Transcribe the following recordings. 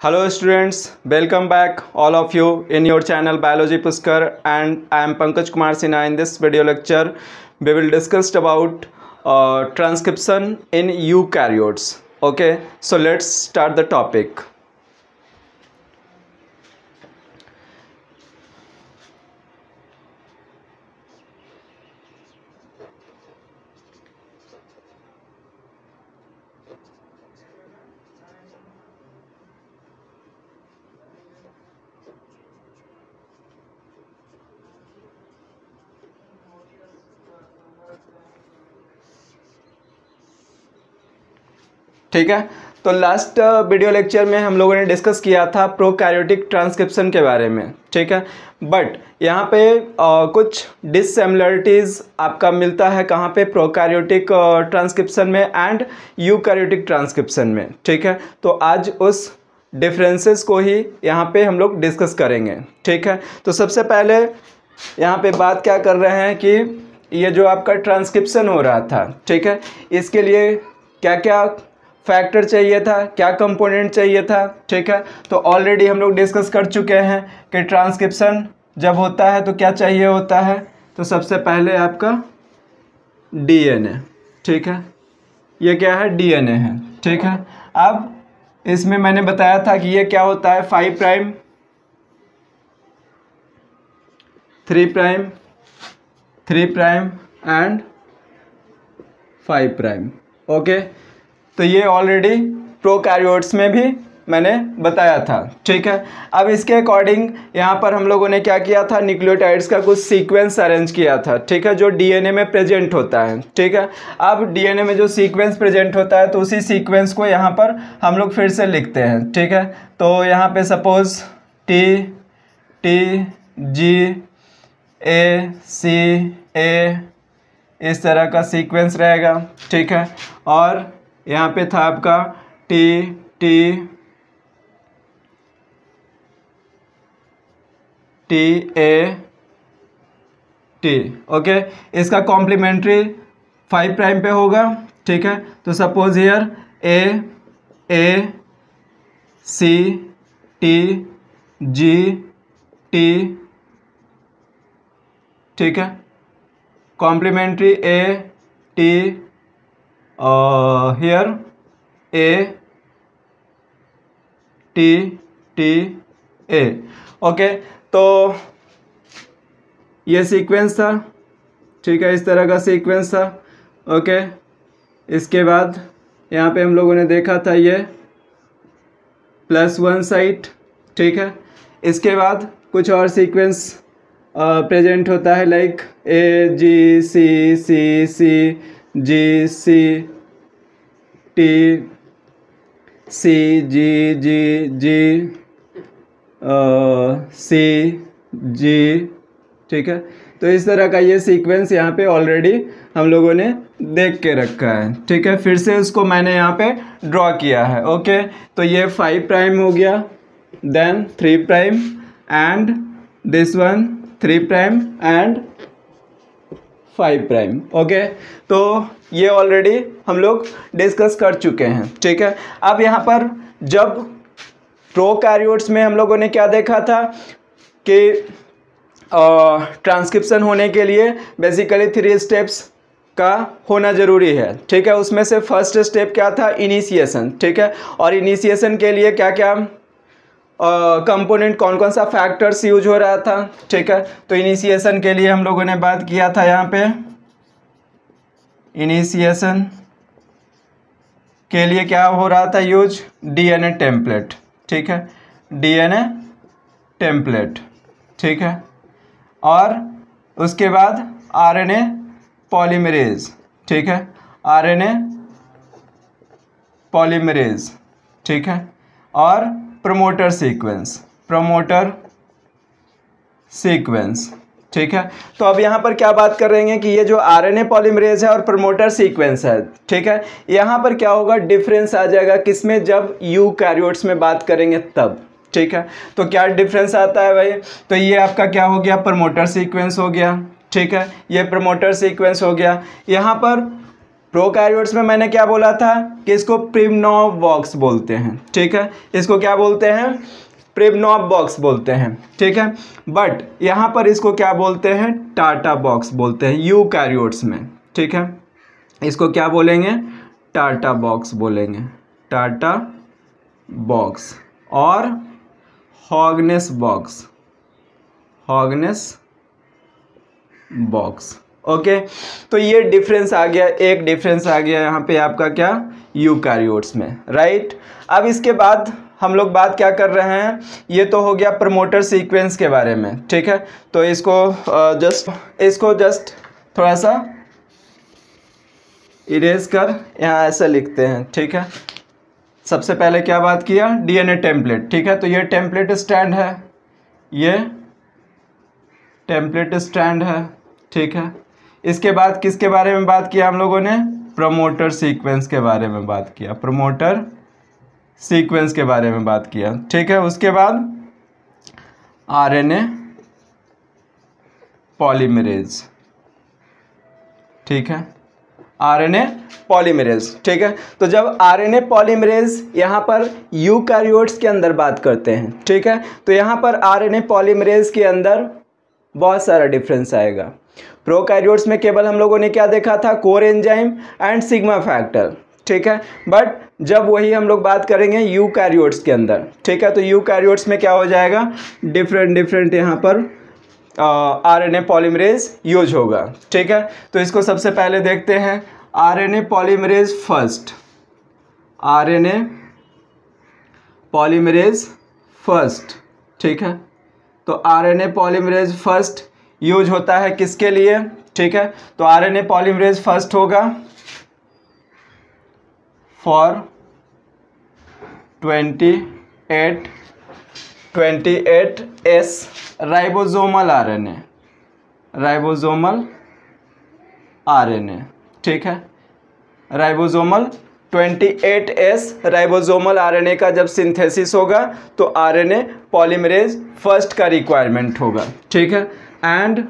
Hello students, welcome back all of you in your channel Biology Pushkar, and I am Pankaj Kumar Sinha. In this video lecture we will discuss about transcription in eukaryotes. Okay, so let's start the topic. ठीक है, तो last video lecture में हम लोगों ने discuss किया था prokaryotic transcription के बारे में। ठीक है, बट यहाँ पे कुछ डिससिमिलरिटीज़ आपका मिलता है कहाँ पे, प्रोकैरियोटिक ट्रांसक्रिप्शन में एंड यूकैरियोटिक ट्रांसक्रिप्शन में। ठीक है, तो आज उस डिफरेंसेस को ही यहाँ पे हम लोग डिस्कस करेंगे। ठीक है, तो सबसे पहले यहाँ पे बात क्या कर रहे हैं कि ये जो आपका ट्रांसक्रिप्शन हो रहा था, ठीक है, इसके लिए क्या क्या फैक्टर चाहिए था, क्या कंपोनेंट चाहिए था। ठीक है, तो ऑलरेडी हम लोग डिस्कस कर चुके हैं कि ट्रांसक्रिप्शन जब होता है तो क्या चाहिए होता है, तो सबसे पहले आपका डीएनए। ठीक है, ये क्या है, डीएनए है। ठीक है, अब इसमें मैंने बताया था कि ये क्या होता है, 5 prime 3 prime 3 prime and 5 prime. Okay, तो ये ऑलरेडी प्रोकैरियोट्स में भी मैंने बताया था। ठीक है, अब इसके अकॉर्डिंग यहाँ पर हम लोगों ने क्या किया था, न्यूक्लियोटाइड्स का कुछ सीक्वेंस अरेंज किया था। ठीक है, जो डीएनए में प्रेजेंट होता है। ठीक है, अब डीएनए में जो सीक्वेंस प्रेजेंट होता है तो उसी सीक्वेंस को यहाँ पर हम लोग फिर से लिखते हैं। ठीक है, तो यहाँ पे सपोज टी जी ए सी ए इस तरह का सीक्वेंस रहेगा। ठीक है, और यहाँ पे था आपका T T T A T. Okay, इसका कॉम्प्लीमेंट्री 5 प्राइम पे होगा। ठीक है, तो suppose here A C T G T. ठीक है, complementary A T here A T T A. Okay, तो ये सीक्वेंस था। ठीक है, इस तरह का सीक्वेंस था। ओके, इसके बाद यहाँ पे हम लोगों ने देखा था ये +1 साइट। ठीक है, इसके बाद कुछ और सीक्वेंस प्रेजेंट होता है like a ji C C C ji C T C जी जी जी सी जी। ठीक है, तो इस तरह का ये सीक्वेंस यहाँ पे ऑलरेडी हम लोगों ने देख के रखा है। ठीक है, फिर से उसको मैंने यहाँ पे ड्रॉ किया है। ओके, तो ये 5 प्राइम हो गया, then 3 prime and this one 3 prime and 5 prime. Okay, तो ये ऑलरेडी हम लोग डिस्कस कर चुके हैं। ठीक है, अब यहाँ पर जब प्रोकैरियोट्स में हम लोगों ने क्या देखा था कि ट्रांसक्रिप्शन होने के लिए बेसिकली 3 स्टेप्स का होना ज़रूरी है। ठीक है, उसमें से फर्स्ट स्टेप क्या था, इनिशिएशन। ठीक है, और इनिशिएशन के लिए क्या क्या कंपोनेंट, कौन कौन सा फैक्टर्स यूज हो रहा था। ठीक है, तो इनिशिएशन के लिए हम लोगों ने बात किया था यहाँ पे, इनिशिएशन के लिए क्या हो रहा था यूज, डीएनए टेम्पलेट। ठीक है, डीएनए टेम्पलेट। ठीक है, और उसके बाद आरएनए पॉलीमरेज। ठीक है, आरएनए पॉलीमरेज। ठीक है, और प्रमोटर सीक्वेंस। ठीक है, तो अब यहाँ पर क्या बात कर रहे हैं कि ये जो आरएनए पॉलीमरेज है और प्रमोटर सीक्वेंस है। ठीक है, यहाँ पर क्या होगा, डिफरेंस आ जाएगा किसमें, जब यूकैरियोट्स में बात करेंगे तब। ठीक है, तो क्या डिफरेंस आता है भाई, तो ये आपका क्या हो गया, प्रमोटर सीक्वेंस हो गया। ठीक है, ये प्रमोटर सीक्वेंस हो गया। यहाँ पर प्रोकैरियोट्स में मैंने क्या बोला था कि इसको प्रिमनॉव बॉक्स बोलते हैं, ठीक है, इसको क्या बोलते हैं, प्रिमनॉव बॉक्स बोलते हैं, ठीक है। बट यहाँ पर इसको क्या बोलते हैं, टाटा बॉक्स बोलते हैं यूकैरियोट्स में, ठीक है। इसको क्या बोलेंगे, टाटा बॉक्स बोलेंगे, टाटा बॉक्स और Hogness box, Hogness box. Okay, तो ये डिफरेंस आ गया, एक डिफरेंस आ गया यहाँ पे आपका क्या, यूकैरियोट्स में, राइट। अब इसके बाद हम लोग बात क्या कर रहे हैं, ये तो हो गया प्रमोटर सीक्वेंस के बारे में, ठीक है। तो इसको जस्ट थोड़ा सा इरेज कर यहाँ ऐसा लिखते हैं, ठीक है। सबसे पहले क्या बात किया, डीएनए टेम्पलेट, ठीक है। तो ये टेम्पलेट स्ट्रैंड है, ये टेम्पलेट स्ट्रैंड है, ठीक है। इसके बाद किसके बारे में बात किया हम लोगों ने, प्रमोटर सीक्वेंस के बारे में बात किया, प्रमोटर सीक्वेंस के बारे में बात किया, ठीक है। उसके बाद आरएनए पॉलीमरेज, ठीक है, आरएनए पॉलीमरेज, ठीक है। तो जब आरएनए पॉलीमरेज यहाँ पर यूकैरियोट्स के अंदर बात करते हैं, ठीक है, तो यहाँ पर आरएनए पॉलीमरेज के अंदर बहुत सारा डिफरेंस आएगा। प्रोकैरियोट्स में केवल हम लोगों ने क्या देखा था, core enzyme and sigma factor, ठीक है। बट जब वही हम लोग बात करेंगे यूकैरियोट्स के अंदर, ठीक है, तो यूकैरियोट्स में क्या हो जाएगा, डिफरेंट यहाँ पर आरएनए पॉलीमरेज यूज होगा, ठीक है। तो इसको सबसे पहले देखते हैं, RNA polymerase first, RNA polymerase first, ठीक है। तो आरएनए पॉलीमरेज फर्स्ट यूज होता है किसके लिए, ठीक है। तो आरएनए पॉलीमरेज फर्स्ट होगा for 28S ribosomal RNA, ribosomal RNA, ठीक है। राइबोसोमल 28S राइबोसोमल आरएनए का जब सिंथेसिस होगा तो आरएनए पॉलीमरेज फर्स्ट का रिक्वायरमेंट होगा, ठीक है। एंड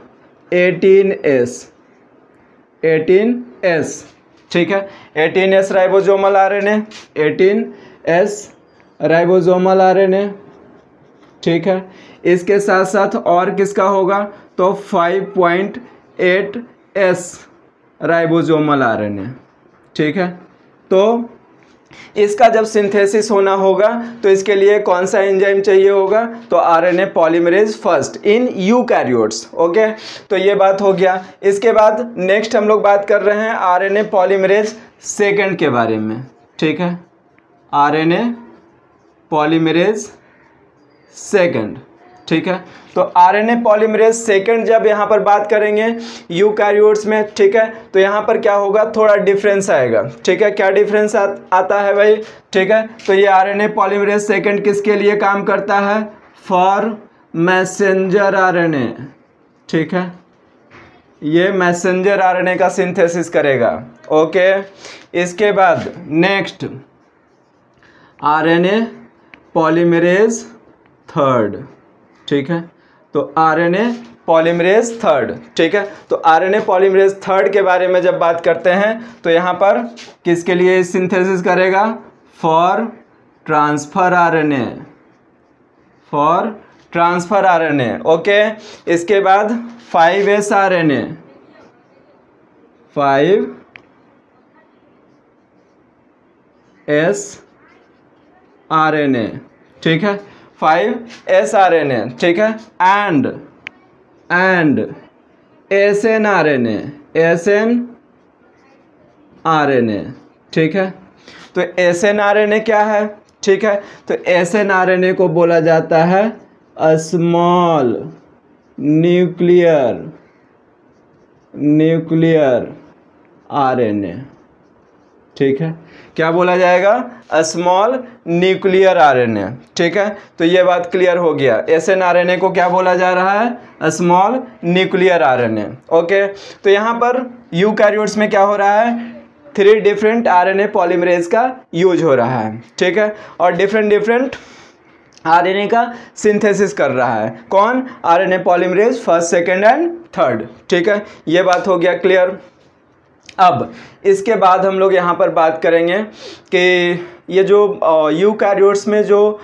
18S, ठीक है, 18S ribosomal RNA, 18S ribosomal RNA, ठीक है। इसके साथ साथ और किसका होगा, तो 5.8S राइबोसोमल आरएनए, ठीक है। तो इसका जब सिंथेसिस होना होगा तो इसके लिए कौन सा एंजाइम चाहिए होगा, तो RNA polymerase first in eukaryotes, okay. तो ये बात हो गया। इसके बाद नेक्स्ट हम लोग बात कर रहे हैं आरएनए पॉलीमरेज सेकंड के बारे में, ठीक है, आरएनए पॉलीमरेज सेकंड, ठीक है। तो आरएनए पॉलीमरेज सेकंड जब यहाँ पर बात करेंगे यूकैरियोट्स में, ठीक है, तो यहाँ पर क्या होगा, थोड़ा डिफरेंस आएगा, ठीक है। क्या डिफरेंस आता है भाई, ठीक है। तो ये आरएनए पॉलीमरेज सेकंड किसके लिए काम करता है, फॉर मैसेंजर आरएनए, ठीक है, ये मैसेंजर आरएनए का सिंथेसिस करेगा, ओके। इसके बाद नेक्स्ट आरएनए पॉलीमरेज थर्ड, ठीक है। तो आरएनए पॉलीमरेज थर्ड, ठीक है। तो आरएनए पॉलीमरेज थर्ड के बारे में जब बात करते हैं तो यहाँ पर किसके लिए सिंथेसिस करेगा, for transfer RNA, for transfer RNA, okay. इसके बाद 5S आरएनए, 5S आरएनए, ठीक है, 5S आरएनए, ठीक है। And SN RNA, SN RNA, ठीक है। तो SN आरएनए क्या है, ठीक है। तो SN आरएनए को बोला जाता है स्मॉल न्यूक्लियर आरएनए, ठीक है। क्या बोला जाएगा, स्मॉल न्यूक्लियर आरएनए, ठीक है। तो ये बात क्लियर हो गया, SN आरएनए को क्या बोला जा रहा है, स्मॉल न्यूक्लियर आरएनए, ओके। तो यहाँ पर यूकैरियोट्स में क्या हो रहा है, 3 डिफरेंट आरएनए पॉलीमरेज का यूज हो रहा है, ठीक है। और डिफरेंट आरएनए का सिंथेसिस कर रहा है, कौन, RNA polymerase first second and third, ठीक है। ये बात हो गया क्लियर। अब इसके बाद हम लोग यहाँ पर बात करेंगे कि ये जो यूकैरियोट्स में जो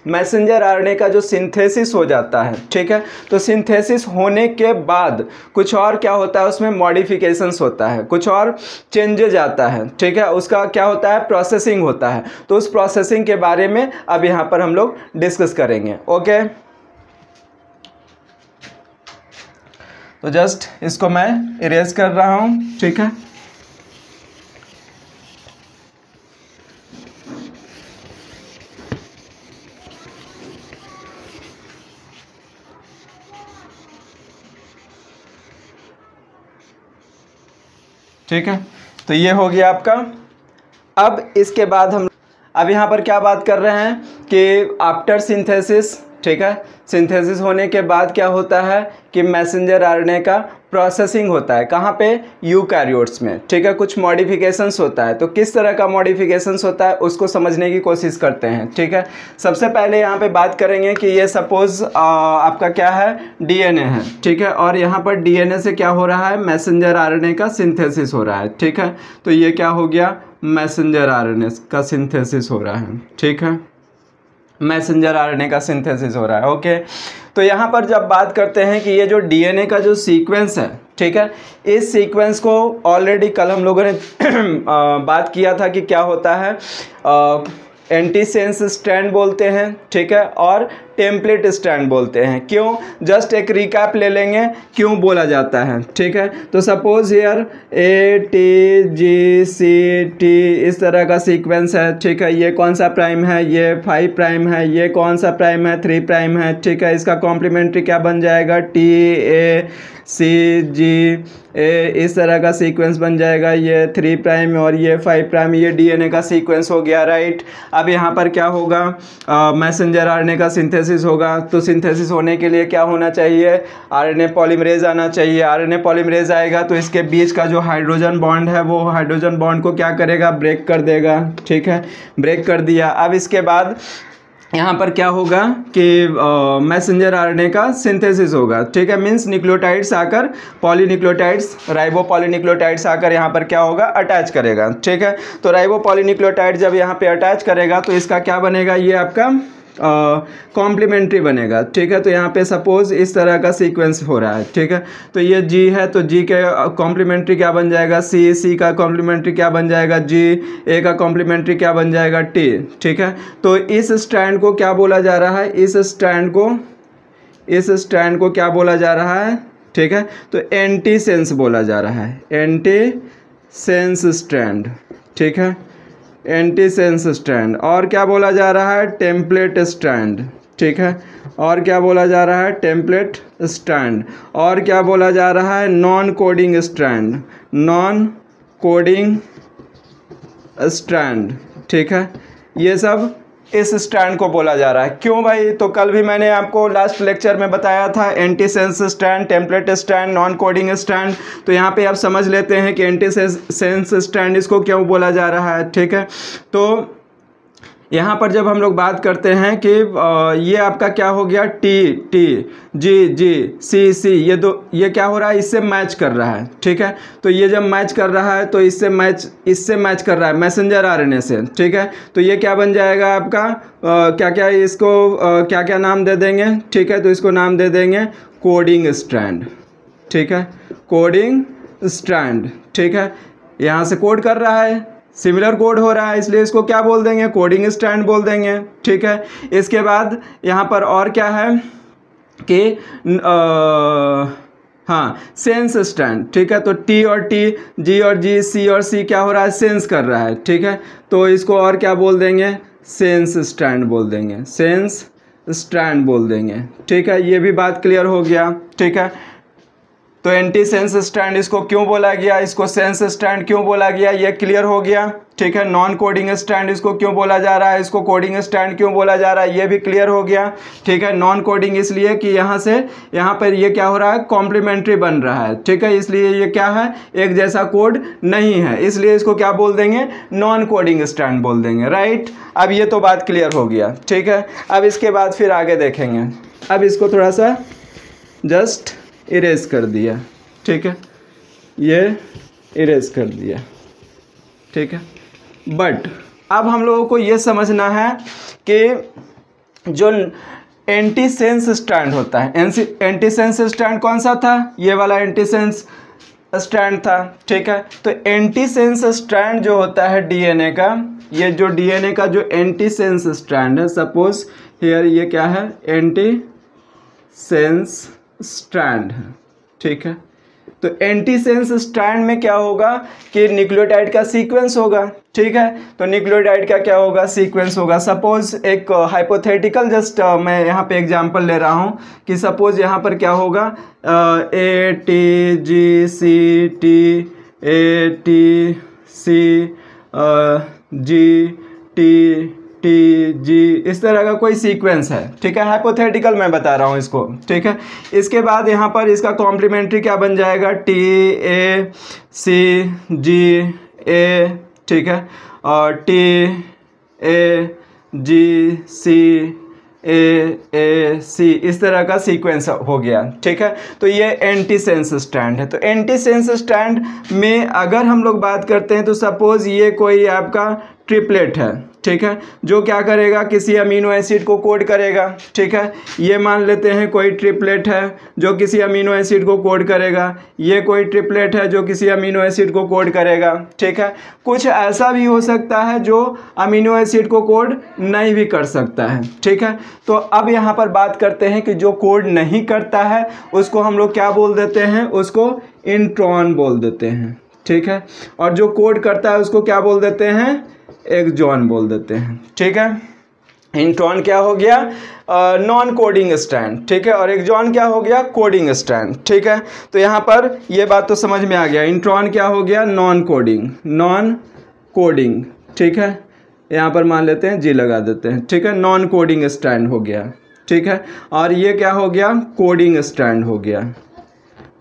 मैसेंजर आरएनए का जो सिंथेसिस हो जाता है, ठीक है, तो सिंथेसिस होने के बाद कुछ और क्या होता है, उसमें मॉडिफिकेशंस होता है, कुछ और चेंजेज आता है, ठीक है, उसका क्या होता है, प्रोसेसिंग होता है। तो उस प्रोसेसिंग के बारे में अब यहाँ पर हम लोग डिस्कस करेंगे। ओके, तो जस्ट इसको मैं इरेज कर रहा हूँ, ठीक है। ठीक है, तो ये हो गया आपका। अब इसके बाद हम अब यहाँ पर क्या बात कर रहे हैं कि आफ्टर सिंथेसिस, ठीक है, सिंथेसिस होने के बाद क्या होता है कि मैसेंजर आरएनए का प्रोसेसिंग होता है। कहाँ पे, यूकैरियोट्स में, ठीक है, कुछ मॉडिफिकेशंस होता है। तो किस तरह का मॉडिफिकेशंस होता है उसको समझने की कोशिश करते हैं, ठीक है। सबसे पहले यहाँ पे बात करेंगे कि ये सपोज आपका क्या है, डीएनए है, ठीक है, और यहाँ पर डीएनए से क्या हो रहा है, मैसेंजर आरएनए का सिंथेसिस हो रहा है, ठीक है। तो ये क्या हो गया, मैसेंजर आरएनए का सिंथेसिस हो रहा है, ठीक है, मैसेंजर आरएनए का सिंथेसिस हो रहा है। ओके, तो यहाँ पर जब बात करते हैं कि ये जो डीएनए का जो सीक्वेंस है, ठीक है, इस सीक्वेंस को ऑलरेडी कल हम लोगों ने बात किया था कि क्या होता है, एंटीसेंस स्ट्रैंड बोलते हैं, ठीक है, और टेम्पलेट स्ट्रैंड बोलते हैं। क्यों, जस्ट एक रिकैप ले लेंगे क्यों बोला जाता है, ठीक है। तो सपोज हियर ATGCT इस तरह का सीक्वेंस है, ठीक है। ये कौन सा प्राइम है, ये 5 प्राइम है, ये कौन सा प्राइम है, 3 प्राइम है, ठीक है। इसका कॉम्प्लीमेंट्री क्या बन जाएगा, TACGA, इस तरह का सीक्वेंस बन जाएगा। ये 3 प्राइम और ये 5 प्राइम, ये डीएनए का सीक्वेंस हो गया, राइट। अब यहाँ पर क्या होगा, मैसेंजर आरएनए का सिंथेसिस होगा। तो सिंथेसिस होने के लिए क्या होना चाहिए, आरएनए पॉलीमरेज आना चाहिए। आरएनए पॉलीमरेज आएगा तो इसके बीच का जो हाइड्रोजन बॉन्ड है वो हाइड्रोजन बॉन्ड को क्या करेगा, ब्रेक कर देगा, ठीक है, ब्रेक कर दिया। अब इसके बाद यहाँ पर क्या होगा कि मैसेंजर आरएनए का सिंथेसिस होगा, ठीक है, मीन्स न्यूक्लियोटाइड्स आकर, पॉलीन्यूक्लियोटाइड्स, राइबो पॉलीन्यूक्लियोटाइड्स आकर यहाँ पर क्या होगा, अटैच करेगा, ठीक है। तो राइबो पॉलीन्यूक्लियोटाइड जब यहाँ पे अटैच करेगा तो इसका क्या बनेगा, ये आपका कॉम्प्लीमेंट्री बनेगा, ठीक है। तो यहाँ पे सपोज इस तरह का सीक्वेंस हो रहा है, ठीक है। तो ये G है, तो G के कॉम्प्लीमेंट्री क्या बन जाएगा, C का कॉम्प्लीमेंट्री क्या बन जाएगा, G, A का कॉम्प्लीमेंट्री क्या बन जाएगा, T, ठीक है। तो इस स्ट्रैंड को क्या बोला जा रहा है, इस स्ट्रैंड को क्या बोला जा रहा है, ठीक है। तो एंटीसेंस बोला जा रहा है, एंटीसेंस स्ट्रैंड, ठीक है, एंटीसेंस स्ट्रैंड। और क्या बोला जा रहा है, टेम्पलेट स्ट्रैंड, ठीक है। और क्या बोला जा रहा है, टेम्पलेट स्ट्रैंड। और क्या बोला जा रहा है, non coding strand, non coding strand, ठीक है। ये सब इस स्ट्रैंड को बोला जा रहा है। क्यों भाई, तो कल भी मैंने आपको लास्ट लेक्चर में बताया था antisense strand, template strand, non coding strand. तो यहाँ पे आप समझ लेते हैं कि एंटीसेंस स्ट्रैंड इसको क्यों बोला जा रहा है, ठीक है। तो यहाँ पर जब हम लोग बात करते हैं कि ये आपका क्या हो गया, TTGGCC, ये क्या हो रहा है, इससे मैच कर रहा है, ठीक है। तो ये जब मैच कर रहा है तो इससे मैच कर रहा है मैसेंजर आरएनए से, ठीक है। तो ये क्या बन जाएगा आपका, इसको क्या क्या नाम दे देंगे, ठीक है। तो इसको नाम दे देंगे कोडिंग स्ट्रैंड, ठीक है, कोडिंग स्ट्रैंड, ठीक है। यहाँ से कोड कर रहा है, सिमिलर कोड हो रहा है, इसलिए इसको क्या बोल देंगे, कोडिंग स्ट्रैंड बोल देंगे, ठीक है। इसके बाद यहाँ पर और क्या है कि हाँ, सेंस स्ट्रैंड, ठीक है। तो T और T, G और G, C और C क्या हो रहा है, सेंस कर रहा है, ठीक है। तो इसको और क्या बोल देंगे, सेंस स्ट्रैंड बोल देंगे, सेंस स्ट्रैंड बोल देंगे, ठीक है। ये भी बात क्लियर हो गया, ठीक है। तो एंटी सेंस स्ट्रैंड इसको क्यों बोला गया, इसको सेंस स्ट्रैंड क्यों बोला गया, ये क्लियर हो गया, ठीक है। नॉन कोडिंग स्ट्रैंड इसको क्यों बोला जा रहा है, इसको कोडिंग स्ट्रैंड क्यों बोला जा रहा है, ये भी क्लियर हो गया, ठीक है। नॉन कोडिंग इसलिए कि यहाँ से यहाँ पर ये क्या हो रहा है, कॉम्प्लीमेंट्री बन रहा है, ठीक है। इसलिए ये क्या है, एक जैसा कोड नहीं है, इसलिए इसको क्या बोल देंगे, नॉन कोडिंग स्ट्रैंड बोल देंगे, राइट। अब ये तो बात क्लियर हो गया, ठीक है। अब इसके बाद फिर आगे देखेंगे। अब इसको थोड़ा सा जस्ट इरेज कर दिया, ठीक है। ये इरेज कर दिया, ठीक है। बट अब हम लोगों को ये समझना है कि जो एंटी सेंस स्ट्रैंड होता है, एंटी सेंस स्ट्रैंड कौन सा था, ये वाला एंटी सेंस स्ट्रैंड था, ठीक है। तो एंटी सेंस स्ट्रैंड जो होता है डीएनए का, ये जो डीएनए का जो एंटी सेंस स्ट्रैंड है, सपोज हियर ये क्या है, एंटी सेंस स्ट्रैंड है, ठीक है। तो एंटी सेंस स्ट्रैंड में क्या होगा कि न्यूक्लियोटाइड का सीक्वेंस होगा, ठीक है। तो न्यूक्लियोटाइड का क्या होगा, सीक्वेंस होगा। सपोज एक हाइपोथेटिकल जस्ट मैं यहाँ पे एग्जांपल ले रहा हूँ कि सपोज यहाँ पर क्या होगा, A T G C T, A T C G T T G, इस तरह का कोई सीक्वेंस है, ठीक है। हाइपोथेटिकल मैं बता रहा हूँ इसको, ठीक है। इसके बाद यहाँ पर इसका कॉम्प्लीमेंट्री क्या बन जाएगा, टी ए सी जी ए, ठीक है, और टी ए जी सी ए सी, इस तरह का सीक्वेंस हो गया, ठीक है। तो ये एंटी सेंस स्ट्रैंड है। तो एंटी सेंस स्ट्रैंड में अगर हम लोग बात करते हैं तो सपोज ये कोई आपका ट्रिपलेट है, ठीक है, जो क्या करेगा, किसी अमीनो एसिड को कोड करेगा, ठीक है। ये मान लेते हैं कोई ट्रिपलेट है जो किसी अमीनो एसिड को कोड करेगा, ये कोई ट्रिपलेट है जो किसी अमीनो एसिड को कोड करेगा, ठीक है। कुछ ऐसा भी हो सकता है जो अमीनो एसिड को कोड नहीं भी कर सकता है, ठीक है। तो अब यहाँ पर बात करते हैं कि जो कोड नहीं करता है उसको हम लोग क्या बोल देते हैं, उसको इंट्रॉन बोल देते हैं, ठीक है। और जो कोड करता है उसको क्या बोल देते हैं, एक्सॉन बोल देते हैं, ठीक है। इंट्रॉन क्या हो गया, नॉन कोडिंग स्ट्रैंड, ठीक है, और एक्सॉन क्या हो गया, कोडिंग स्ट्रैंड, ठीक है। तो यहाँ पर ये बात तो समझ में आ गया, इंट्रॉन क्या हो गया, नॉन कोडिंग, ठीक है। यहाँ पर मान लेते हैं जी लगा देते हैं, ठीक है, नॉन कोडिंग स्ट्रैंड हो गया, ठीक है। और ये क्या हो गया, कोडिंग स्ट्रैंड हो गया,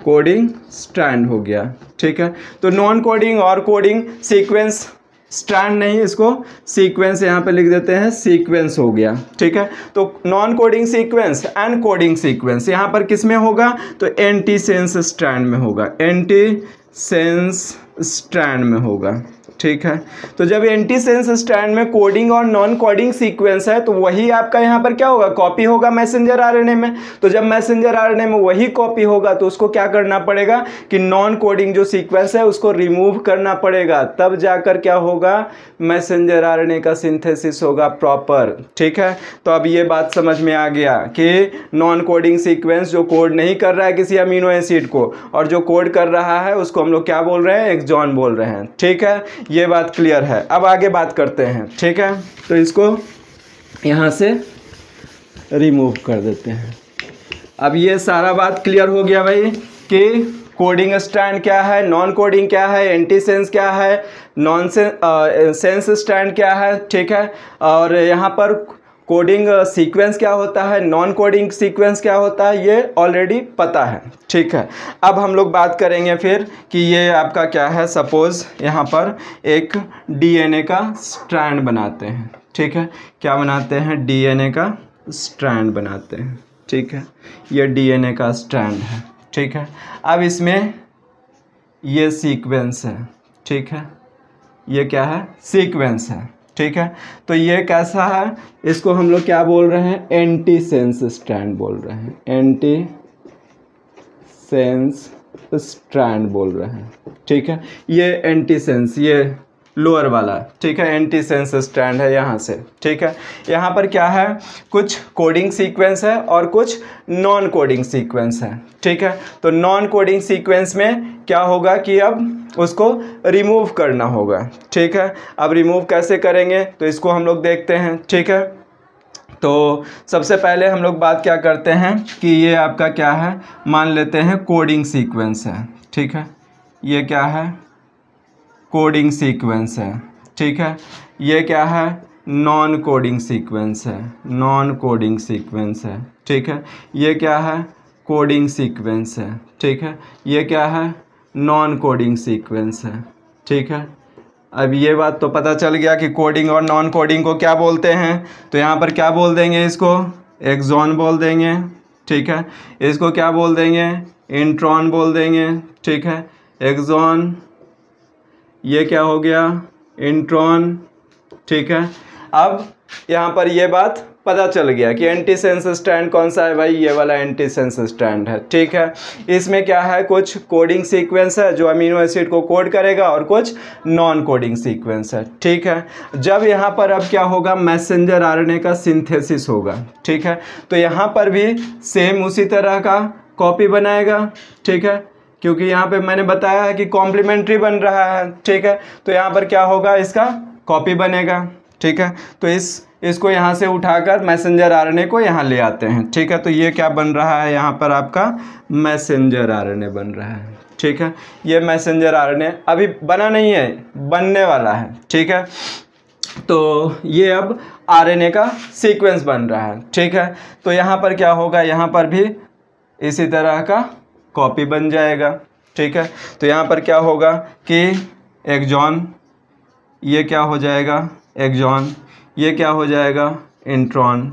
कोडिंग स्ट्रैंड हो गया, ठीक है। तो नॉन कोडिंग और कोडिंग सीक्वेंस, स्ट्रैंड नहीं, इसको सीक्वेंस यहाँ पे लिख देते हैं, सीक्वेंस हो गया, ठीक है। तो non coding sequence and coding sequence यहाँ पर किस में होगा, तो एंटी सेंस स्ट्रैंड में होगा, एंटी सेंस स्ट्रैंड में होगा, ठीक है। तो जब एंटी सेंस स्ट्रैंड में कोडिंग और नॉन कोडिंग सीक्वेंस है तो वही आपका यहाँ पर क्या होगा, कॉपी होगा मैसेंजर आरएनए में। तो जब मैसेंजर आरएनए में वही कॉपी होगा तो उसको क्या करना पड़ेगा कि नॉन कोडिंग जो सीक्वेंस है उसको रिमूव करना पड़ेगा, तब जाकर क्या होगा, मैसेंजर आरएनए का सिंथेसिस होगा प्रॉपर, ठीक है। तो अब ये बात समझ में आ गया कि नॉन कोडिंग सीक्वेंस जो कोड नहीं कर रहा है किसी अमीनो एसिड को, और जो कोड कर रहा है उसको हम लोग क्या बोल रहे हैं, एक्सॉन बोल रहे हैं, ठीक है। ये बात क्लियर है। अब आगे बात करते हैं, ठीक है। तो इसको यहाँ से रिमूव कर देते हैं। अब ये सारा बात क्लियर हो गया भाई कि कोडिंग स्ट्रैंड क्या है, नॉन कोडिंग क्या है, एंटी सेंस क्या है, नॉन सेंस स्ट्रैंड क्या है, ठीक है। और यहाँ पर कोडिंग सीक्वेंस क्या होता है, नॉन कोडिंग सीक्वेंस क्या होता है, ये ऑलरेडी पता है, ठीक है। अब हम लोग बात करेंगे फिर कि ये आपका क्या है, सपोज यहाँ पर एक डीएनए का स्ट्रैंड बनाते हैं, ठीक है। क्या बनाते हैं, डीएनए का स्ट्रैंड बनाते हैं, ठीक है। ये डीएनए का स्ट्रैंड है, ठीक है। अब इसमें ये सीक्वेंस है, ठीक है, ये क्या है, सीक्वेंस है, ठीक है। तो ये कैसा है, इसको हम लोग क्या बोल रहे हैं, एंटी सेंस स्ट्रैंड बोल रहे हैं, एंटी सेंस स्ट्रैंड बोल रहे हैं, ठीक है। ये एंटी सेंस, ये लोअर वाला, ठीक है, एंटी सेंस स्ट्रैंड है यहाँ से, ठीक है। यहाँ पर क्या है, कुछ कोडिंग सीक्वेंस है और कुछ नॉन कोडिंग सीक्वेंस है, ठीक है। तो नॉन कोडिंग सीक्वेंस में क्या होगा कि अब उसको रिमूव करना होगा, ठीक है। अब रिमूव कैसे करेंगे तो इसको हम लोग देखते हैं, ठीक है। तो सबसे पहले हम लोग बात क्या करते हैं कि ये आपका क्या है, मान लेते हैं कोडिंग सीक्वेंस है, ठीक है। ये क्या है, कोडिंग सीक्वेंस है, ठीक है। ये क्या है, नॉन कोडिंग सीक्वेंस है, नॉन कोडिंग सीक्वेंस है, ठीक है। ये क्या है, कोडिंग सीक्वेंस है, ठीक है। ये क्या है, नॉन कोडिंग सीक्वेंस है, ठीक है। अब ये बात तो पता चल गया कि कोडिंग और नॉन कोडिंग को क्या बोलते हैं। तो यहाँ पर क्या बोल देंगे, इसको एक्सॉन बोल देंगे, ठीक है। इसको क्या बोल देंगे, इंट्रॉन बोल देंगे, ठीक है। एक्सॉन ये क्या हो गया, इंट्रॉन। ठीक है, अब यहाँ पर ये बात पता चल गया कि एंटीसेंस स्ट्रैंड कौन सा है भाई, ये वाला एंटीसेंस स्ट्रैंड है। ठीक है, इसमें क्या है, कुछ कोडिंग सीक्वेंस है जो अमीनो एसिड को कोड करेगा और कुछ नॉन कोडिंग सीक्वेंस है। ठीक है, जब यहाँ पर अब क्या होगा, मैसेंजर आरएनए का सिंथेसिस होगा। ठीक है, तो यहाँ पर भी सेम उसी तरह का कॉपी बनाएगा। ठीक है, क्योंकि यहाँ पे मैंने बताया है कि कॉम्प्लीमेंट्री बन रहा है। ठीक है, तो यहाँ पर क्या होगा, इसका कॉपी बनेगा। ठीक है, तो इसको यहाँ से उठाकर मैसेंजर आरएनए को यहाँ ले आते हैं। ठीक है, तो ये क्या बन रहा है, यहाँ पर आपका मैसेंजर आरएनए बन रहा है। ठीक है, ये मैसेंजर आरएनए अभी बना नहीं है, बनने वाला है। ठीक है, तो ये अब आरएनए का सीक्वेंस बन रहा है। ठीक है, तो यहाँ पर क्या होगा, यहाँ पर भी इसी तरह का कॉपी बन जाएगा। ठीक है, तो यहाँ पर क्या होगा कि एक्सॉन, ये क्या हो जाएगा एक्सॉन, ये क्या हो जाएगा इंट्रॉन।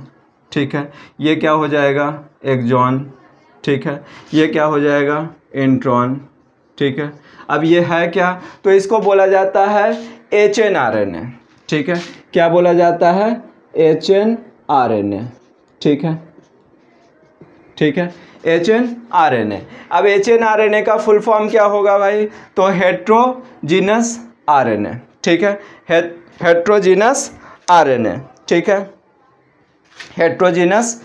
ठीक है, ये क्या हो जाएगा एक्सॉन। ठीक है, ये क्या हो जाएगा इंट्रॉन। ठीक है, अब ये है क्या, तो इसको बोला जाता है एचएन आरएनए। ठीक है, क्या बोला जाता है, एचएन आरएनए। ठीक है, ठीक है, एचएन आरएनए। अब एचएन आरएनए का फुल फॉर्म क्या होगा भाई, तो हेट्रोजीनस आरएनए। ठीक है, हेट्रोजीनस आरएनए। ठीक है, हेट्रोजीनस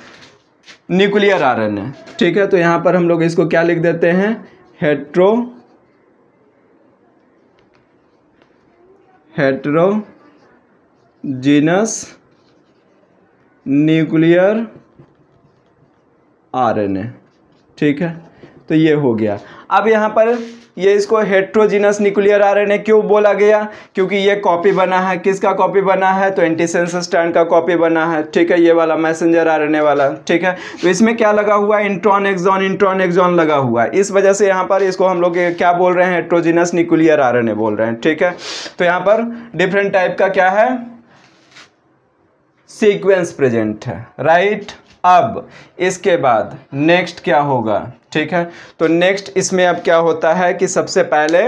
न्यूक्लियर आरएनए। ठीक है, तो यहाँ पर हम लोग इसको क्या लिख देते हैं, हेट्रोजीनस न्यूक्लियर आरएनए। ठीक है, तो ये हो गया। अब यहाँ पर ये इसको हेट्रोजीनस न्यूक्लियर आरएनए क्यों बोला गया, क्योंकि ये कॉपी बना है, किसका कॉपी बना है, तो एंटीसेंस स्ट्रैंड का कॉपी बना है। ठीक है, ये वाला मैसेंजर आरएनए वाला। ठीक है, तो इसमें क्या लगा हुआ है, इंट्रॉन एक्सॉन लगा हुआ है। इस वजह से यहाँ पर इसको हम लोग क्या बोल रहे हैं, हेट्रोजीनस न्यूक्लियर आरएनए बोल रहे हैं। ठीक है, तो यहाँ पर डिफरेंट टाइप का क्या है, सीक्वेंस प्रेजेंट है। राइट, अब इसके बाद नेक्स्ट क्या होगा। ठीक है, तो नेक्स्ट इसमें अब क्या होता है कि सबसे पहले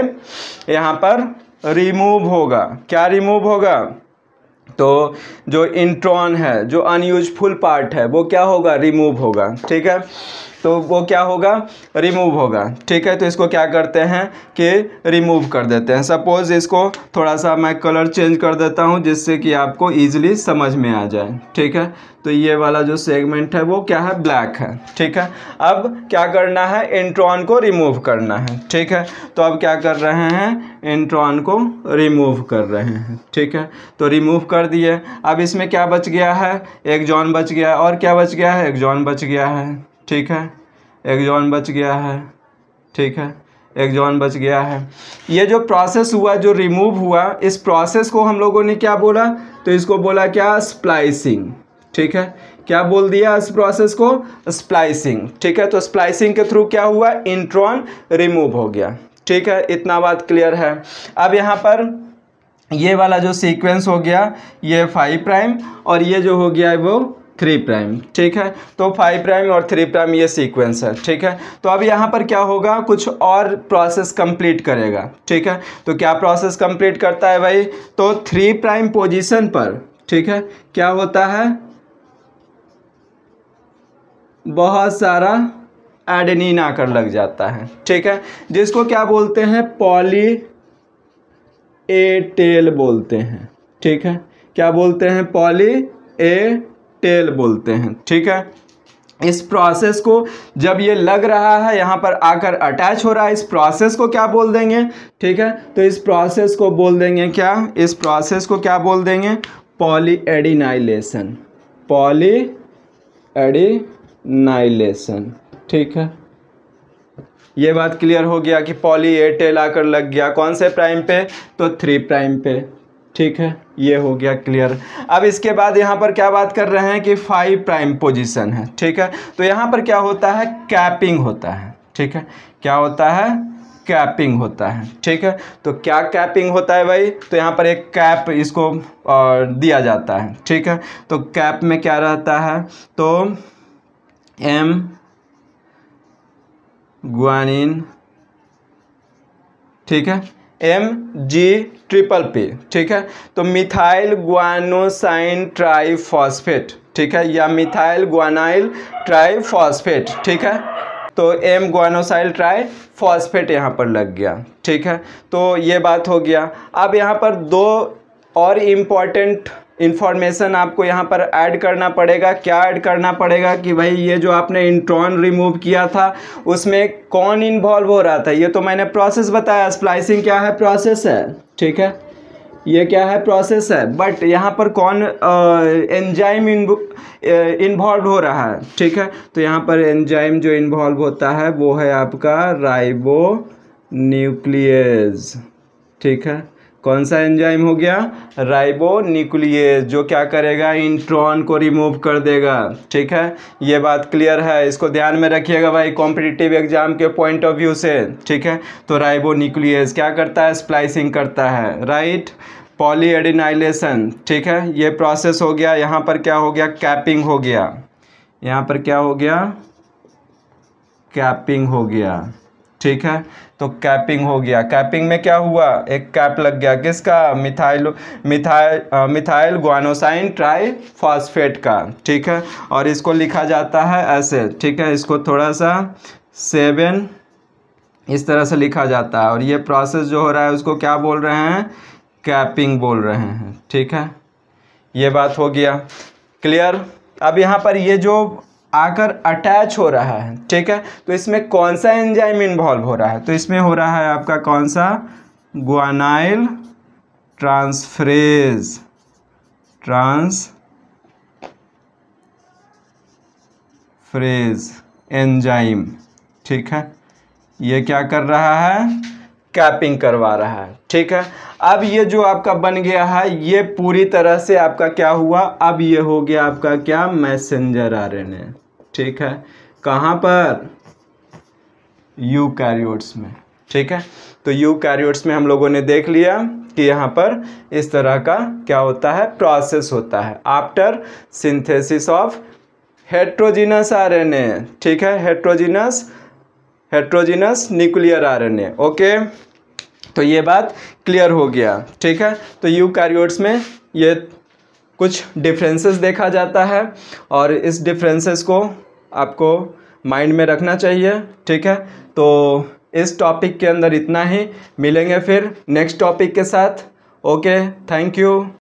यहाँ पर रिमूव होगा। क्या रिमूव होगा, तो जो इंट्रॉन है, जो अनयूजफुल पार्ट है, वो क्या होगा, रिमूव होगा। ठीक है, तो वो क्या होगा, रिमूव होगा। ठीक है, तो इसको क्या करते हैं कि रिमूव कर देते हैं। सपोज इसको थोड़ा सा मैं कलर चेंज कर देता हूँ जिससे कि आपको ईजिली समझ में आ जाए। ठीक है, तो ये वाला जो सेगमेंट है वो क्या है, ब्लैक है। ठीक है, अब क्या करना है, इंट्रॉन को रिमूव करना है। ठीक है, तो अब क्या कर रहे हैं, इंट्रॉन को रिमूव कर रहे हैं। ठीक है, तो रिमूव कर दिए। अब इसमें क्या बच गया है, एक्सॉन बच गया, और क्या बच गया है, एक्सॉन बच गया है। ठीक है, एक्सॉन बच गया है। ठीक है, एक्सॉन बच गया है। ये जो प्रोसेस हुआ, जो रिमूव हुआ, इस प्रोसेस को हम लोगों ने क्या बोला, तो इसको बोला क्या, स्प्लाइसिंग। ठीक है, क्या बोल दिया इस प्रोसेस को, स्प्लाइसिंग। ठीक है, तो स्प्लाइसिंग के थ्रू क्या हुआ, इंट्रॉन रिमूव हो गया। ठीक है, इतना बात क्लियर है। अब यहाँ पर ये वाला जो सीक्वेंस हो गया, ये 5 प्राइम और ये जो हो गया है वो 3 प्राइम। ठीक है, तो 5 प्राइम और 3 प्राइम ये सीक्वेंस है। ठीक है, तो अब यहाँ पर क्या होगा, कुछ और प्रोसेस कंप्लीट करेगा। ठीक है, तो क्या प्रोसेस कंप्लीट करता है भाई, तो 3 प्राइम पोजीशन पर, ठीक है, क्या होता है, बहुत सारा एडेनिन आकर लग जाता है। ठीक है, जिसको क्या बोलते हैं, पॉली ए टेल बोलते हैं। ठीक है, क्या बोलते हैं, पॉली ए टेल बोलते हैं। ठीक है, इस प्रोसेस को जब ये लग रहा है, यहाँ पर आकर अटैच हो रहा है, इस प्रोसेस को क्या बोल देंगे, ठीक है, तो इस प्रोसेस को बोल देंगे क्या, इस प्रोसेस को क्या बोल देंगे, पॉली एडिनाइलेशन। Poly adenylation. ठीक है, ये बात क्लियर हो गया कि पॉली ए टेल आकर लग गया कौन से प्राइम पे, तो 3 प्राइम पे। ठीक है, ये हो गया क्लियर। अब इसके बाद यहाँ पर क्या बात कर रहे हैं कि 5 प्राइम पोजीशन है। ठीक है, तो यहाँ पर क्या होता है, कैपिंग होता है। ठीक है, क्या होता है, कैपिंग होता है। ठीक है, तो क्या कैपिंग होता है भाई, तो यहाँ पर एक कैप इसको दिया जाता है। ठीक है, तो कैप में क्या रहता है, तो एम ग्वानिन, ठीक है, MgPP, ठीक है। तो मिथाइल ग्वानोसाइन ट्राइफॉस्फेट, ठीक है, या मिथाइल ग्वानाइल ट्राइफॉस्फेट, ठीक है। तो M ग्वानोसाइल ट्राइफॉस्फेट यहाँ पर लग गया, ठीक है। तो ये बात हो गया। अब यहाँ पर दो और इम्पॉर्टेंट इंफॉर्मेशन आपको यहाँ पर ऐड करना पड़ेगा। क्या ऐड करना पड़ेगा कि भाई ये जो आपने इंट्रॉन रिमूव किया था उसमें कौन इन्वॉल्व हो रहा था। ये तो मैंने प्रोसेस बताया, स्प्लाइसिंग क्या है, प्रोसेस है, ठीक है, ये क्या है, प्रोसेस है। बट यहाँ पर कौन एंजाइम इन्वॉल्व हो रहा है, ठीक है। तो यहाँ पर एंजाइम जो इन्वॉल्व होता है वो है आपका राइबो न्यूक्लियेज, ठीक है। कौन सा एंजाइम हो गया, राइबो न्यूक्लियेज, जो क्या करेगा, इंट्रॉन को रिमूव कर देगा, ठीक है। ये बात क्लियर है, इसको ध्यान में रखिएगा भाई कॉम्पिटिटिव एग्जाम के पॉइंट ऑफ व्यू से, ठीक है। तो राइबो न्यूक्लियेज क्या करता है, स्प्लाइसिंग करता है, राइट, पॉलीएडिनाइलेशन, ठीक है। ये प्रोसेस हो गया। यहाँ पर क्या हो गया, कैपिंग हो गया। यहाँ पर क्या हो गया, कैपिंग हो गया, ठीक है। तो कैपिंग हो गया। कैपिंग में क्या हुआ, एक कैप लग गया, किसका, मिथाइल ग्वानोसाइन ट्राइफॉस्फेट का, ठीक है। और इसको लिखा जाता है ऐसे, ठीक है, इसको थोड़ा सा 7 इस तरह से लिखा जाता है। और ये प्रोसेस जो हो रहा है उसको क्या बोल रहे हैं, कैपिंग बोल रहे हैं, ठीक है। ये बात हो गया, क्लियर। अब यहाँ पर ये जो आकर अटैच हो रहा है, ठीक है, तो इसमें कौन सा एंजाइम इन्वॉल्व हो रहा है, तो इसमें हो रहा है आपका कौन सा, ग्वानाइल ट्रांसफरेज एंजाइम, ठीक है। ये क्या कर रहा है, कैपिंग करवा रहा है, ठीक है। अब ये जो आपका बन गया है ये पूरी तरह से आपका क्या हुआ, अब ये हो गया आपका क्या, मैसेंजर आरएनए, ठीक है। कहाँ पर, यूकैरियोट्स में, ठीक है। तो यूकैरियोट्स में हम लोगों ने देख लिया कि यहाँ पर इस तरह का क्या होता है, प्रोसेस होता है after synthesis of heterogeneous RNA, ठीक है, हेट्रोजीनस न्यूक्लियर आरएनए, ओके। तो ये बात क्लियर हो गया, ठीक है। तो यूकैरियोट्स में ये कुछ डिफरेंसेस देखा जाता है और इस डिफरेंसेस को आपको माइंड में रखना चाहिए, ठीक है। तो इस टॉपिक के अंदर इतना ही, मिलेंगे फिर नेक्स्ट टॉपिक के साथ, ओके, थैंक यू।